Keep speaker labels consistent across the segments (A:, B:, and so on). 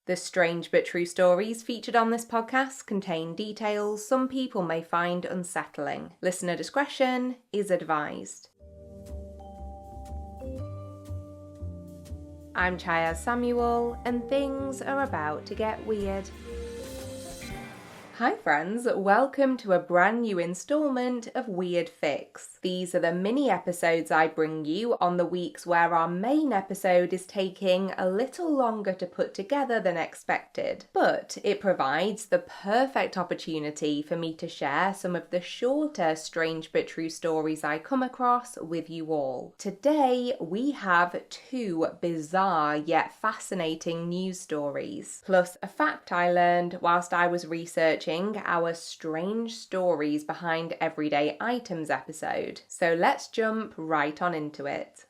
A: The strange but true stories featured on this podcast contain details some people may find unsettling. Listener discretion is advised. I'm Chyaz Samuel, and things are about to get weird. Hi friends, welcome to a brand new installment of Weird Fix. These are the mini episodes I bring you on the weeks where our main episode is taking a little longer to put together than expected, but it provides the perfect opportunity for me to share some of the shorter strange but true stories I come across with you all. Today we have two bizarre yet fascinating news stories, plus a fact I learned whilst I was researching our strange stories behind everyday items episode. So let's jump right on into it.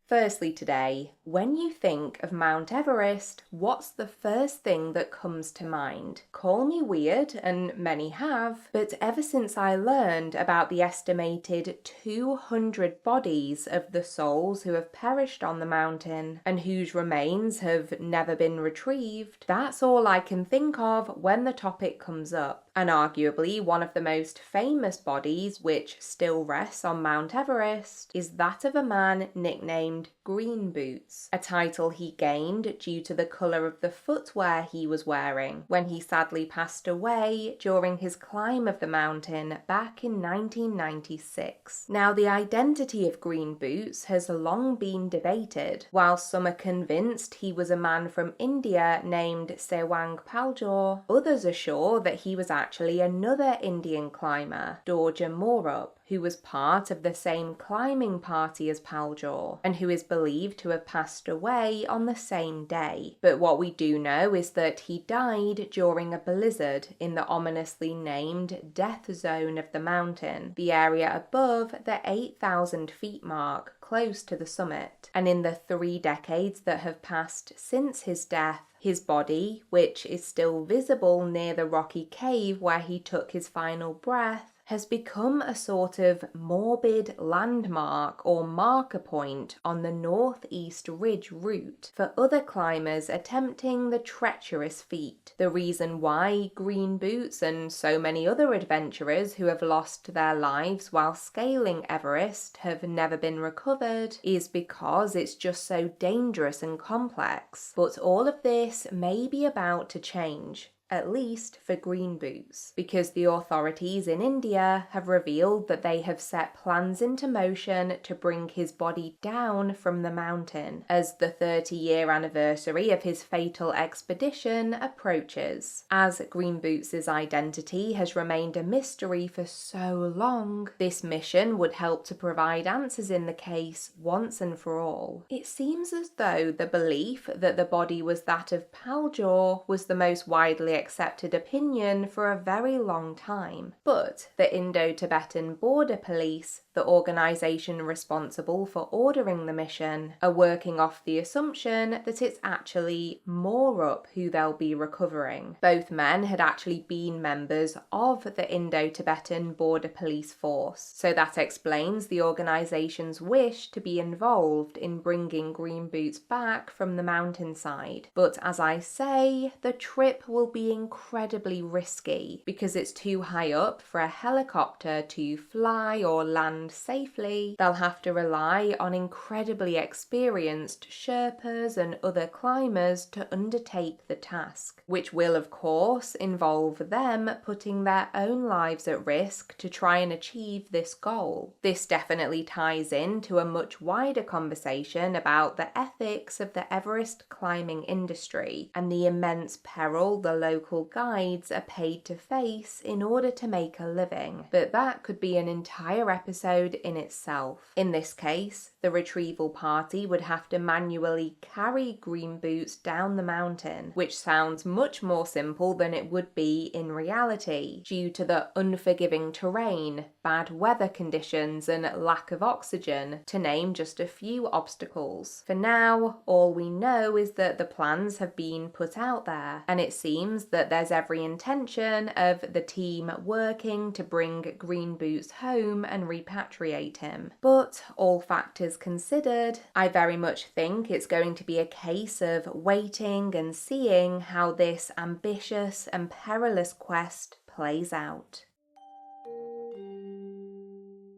A: Firstly today, when you think of Mount Everest, what's the first thing that comes to mind? Call me weird, and many have, but ever since I learned about the estimated 200 bodies of the souls who have perished on the mountain and whose remains have never been retrieved, that's all I can think of when the topic comes up. And arguably one of the most famous bodies which still rests on Mount Everest is that of a man nicknamed Green Boots, a title he gained due to the colour of the footwear he was wearing when he sadly passed away during his climb of the mountain back in 1996. Now, the identity of Green Boots has long been debated. While some are convinced he was a man from India named Sewang Paljor, others are sure that he was actually another Indian climber, Dorja Morup, who was part of the same climbing party as Paljor, and who is believed to have passed away on the same day. But what we do know is that he died during a blizzard in the ominously named death zone of the mountain, the area above the 8,000 feet mark, close to the summit. And in the 3 decades that have passed since his death, his body, which is still visible near the rocky cave where he took his final breath, has become a sort of morbid landmark or marker point on the northeast ridge route for other climbers attempting the treacherous feat. The reason why Green Boots and so many other adventurers who have lost their lives while scaling Everest have never been recovered is because it's just so dangerous and complex. But all of this may be about to change. At least for Green Boots, because the authorities in India have revealed that they have set plans into motion to bring his body down from the mountain as the 30-year anniversary of his fatal expedition approaches. As Green Boots' identity has remained a mystery for so long, this mission would help to provide answers in the case once and for all. It seems as though the belief that the body was that of Paljor was the most widely accepted opinion for a very long time, but the Indo-Tibetan Border Police, the organisation responsible for ordering the mission, are working off the assumption that it's actually Morup who they'll be recovering. Both men had actually been members of the Indo-Tibetan Border Police Force, so that explains the organisation's wish to be involved in bringing Green Boots back from the mountainside. But as I say, the trip will be incredibly risky because it's too high up for a helicopter to fly or land safely. They'll have to rely on incredibly experienced Sherpas and other climbers to undertake the task, which will of course involve them putting their own lives at risk to try and achieve this goal. This definitely ties into a much wider conversation about the ethics of the Everest climbing industry and the immense peril the local guides are paid to face in order to make a living. But that could be an entire episode in itself. In this case, the retrieval party would have to manually carry Green Boots down the mountain, which sounds much more simple than it would be in reality, due to the unforgiving terrain, bad weather conditions, and lack of oxygen, to name just a few obstacles. For now, all we know is that the plans have been put out there, and it seems that there's every intention of the team working to bring Green Boots home and repatriate him. But all factors considered, I very much think it's going to be a case of waiting and seeing how this ambitious and perilous quest plays out.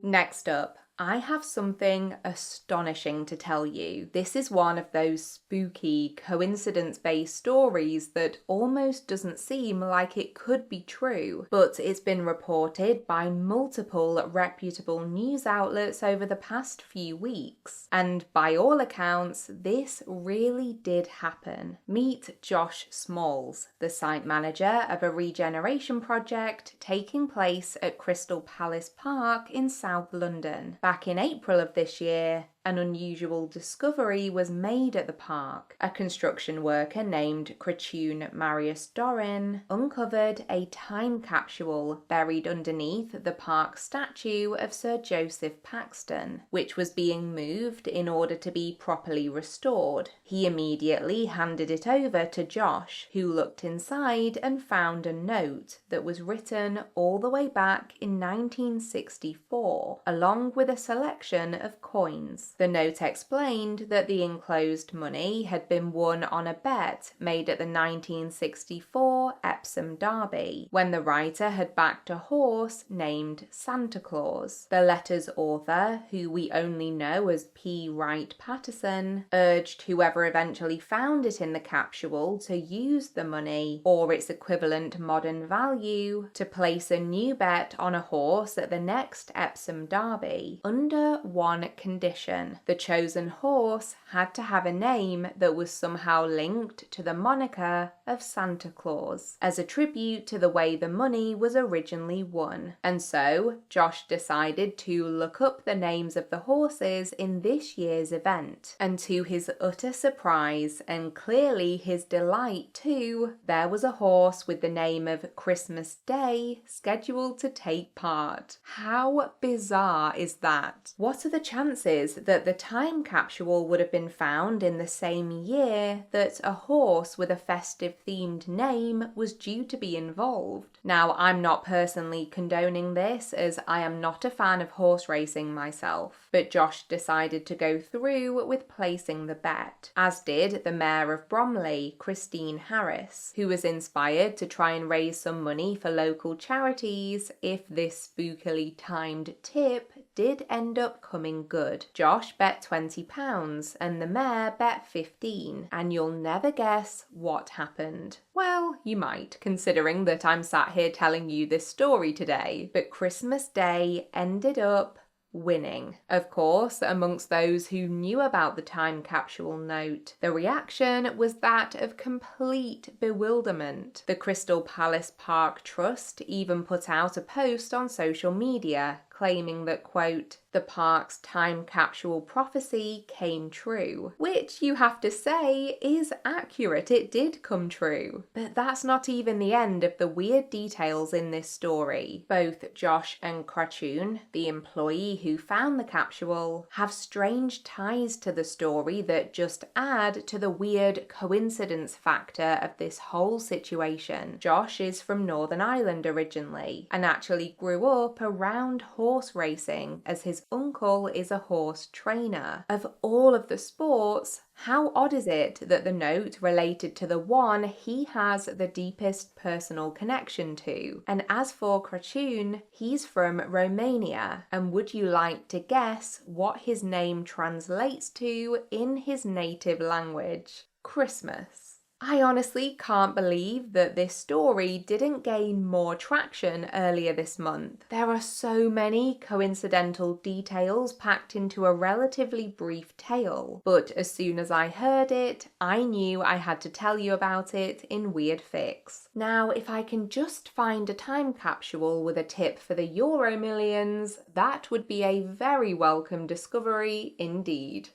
A: Next up, I have something astonishing to tell you. This is one of those spooky, coincidence-based stories that almost doesn't seem like it could be true, but it's been reported by multiple reputable news outlets over the past few weeks. And by all accounts, this really did happen. Meet Josh Smalls, the site manager of a regeneration project taking place at Crystal Palace Park in South London. Back in April of this year, an unusual discovery was made at the park. A construction worker named Crachun Marius Dorin uncovered a time capsule buried underneath the park statue of Sir Joseph Paxton, which was being moved in order to be properly restored. He immediately handed it over to Josh, who looked inside and found a note that was written all the way back in 1964, along with a selection of coins. The note explained that the enclosed money had been won on a bet made at the 1964 Epsom Derby, when the writer had backed a horse named Santa Claus. The letter's author, who we only know as P. Wright Patterson, urged whoever eventually found it in the capsule to use the money, or its equivalent modern value, to place a new bet on a horse at the next Epsom Derby, under one condition. The chosen horse had to have a name that was somehow linked to the moniker of Santa Claus, as a tribute to the way the money was originally won. And so, Josh decided to look up the names of the horses in this year's event. And to his utter surprise, and clearly his delight too, there was a horse with the name of Christmas Day scheduled to take part. How bizarre is that? What are the chances that the time capsule would have been found in the same year that a horse with a festive themed name was due to be involved? Now, I'm not personally condoning this, as I am not a fan of horse racing myself, but Josh decided to go through with placing the bet, as did the Mayor of Bromley, Christine Harris, who was inspired to try and raise some money for local charities if this spookily timed tip did end up coming good. Josh bet £20 and the mayor bet 15, and you'll never guess what happened. Well, you might, considering that I'm sat here telling you this story today, but Christmas Day ended up winning. Of course, amongst those who knew about the time capsule note, the reaction was that of complete bewilderment. The Crystal Palace Park Trust even put out a post on social media claiming that, quote, the park's time capsule prophecy came true, which you have to say is accurate. It did come true. But that's not even the end of the weird details in this story. Both Josh and Crachun, the employee who found the capsule, have strange ties to the story that just add to the weird coincidence factor of this whole situation. Josh is from Northern Ireland originally, and actually grew up around horse racing, as his uncle is a horse trainer. Of all of the sports, how odd is it that the note related to the one he has the deepest personal connection to? And as for Crachun, he's from Romania, and would you like to guess what his name translates to in his native language? Christmas. I honestly can't believe that this story didn't gain more traction earlier this month. There are so many coincidental details packed into a relatively brief tale, but as soon as I heard it, I knew I had to tell you about it in Weird Fix. Now, if I can just find a time capsule with a tip for the Euro Millions, that would be a very welcome discovery indeed.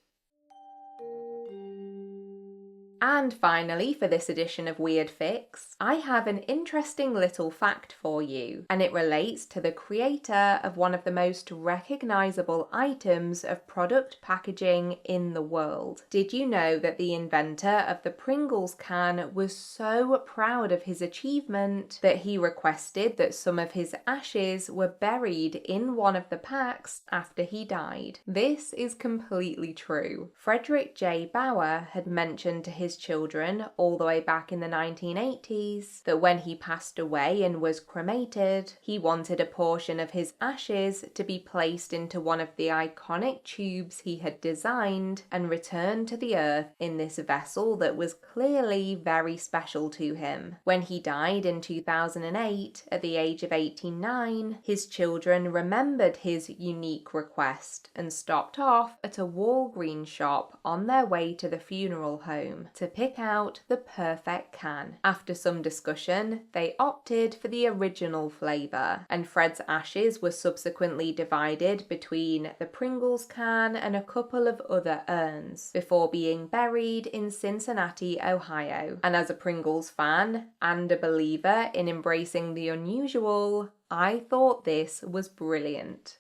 A: And finally, for this edition of Weird Fix, I have an interesting little fact for you, and it relates to the creator of one of the most recognizable items of product packaging in the world. Did you know that the inventor of the Pringles can was so proud of his achievement that he requested that some of his ashes were buried in one of the packs after he died? This is completely true. Frederick J. Bauer had mentioned to his children all the way back in the 1980s that when he passed away and was cremated, he wanted a portion of his ashes to be placed into one of the iconic tubes he had designed and returned to the earth in this vessel that was clearly very special to him. When he died in 2008 at the age of 89, his children remembered his unique request and stopped off at a Walgreens shop on their way to the funeral home to pick out the perfect can. After some discussion, they opted for the original flavour, and Fred's ashes were subsequently divided between the Pringles can and a couple of other urns before being buried in Cincinnati, Ohio. And as a Pringles fan and a believer in embracing the unusual, I thought this was brilliant.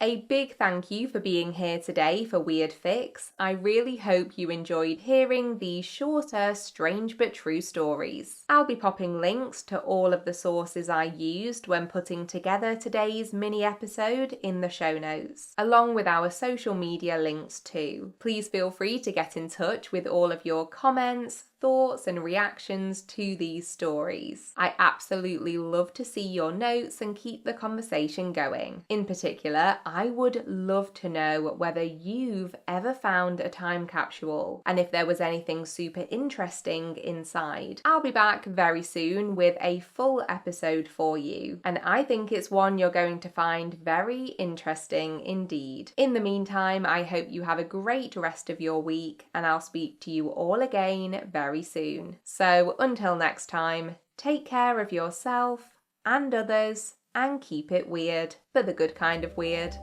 A: A big thank you for being here today for Weird Fix. I really hope you enjoyed hearing these shorter, strange but true stories. I'll be popping links to all of the sources I used when putting together today's mini episode in the show notes, along with our social media links too. Please feel free to get in touch with all of your comments, thoughts and reactions to these stories. I absolutely love to see your notes and keep the conversation going. In particular, I would love to know whether you've ever found a time capsule and if there was anything super interesting inside. I'll be back very soon with a full episode for you, and I think it's one you're going to find very interesting indeed. In the meantime, I hope you have a great rest of your week, and I'll speak to you all again very soon. So until next time, take care of yourself and others and keep it weird, but the good kind of weird.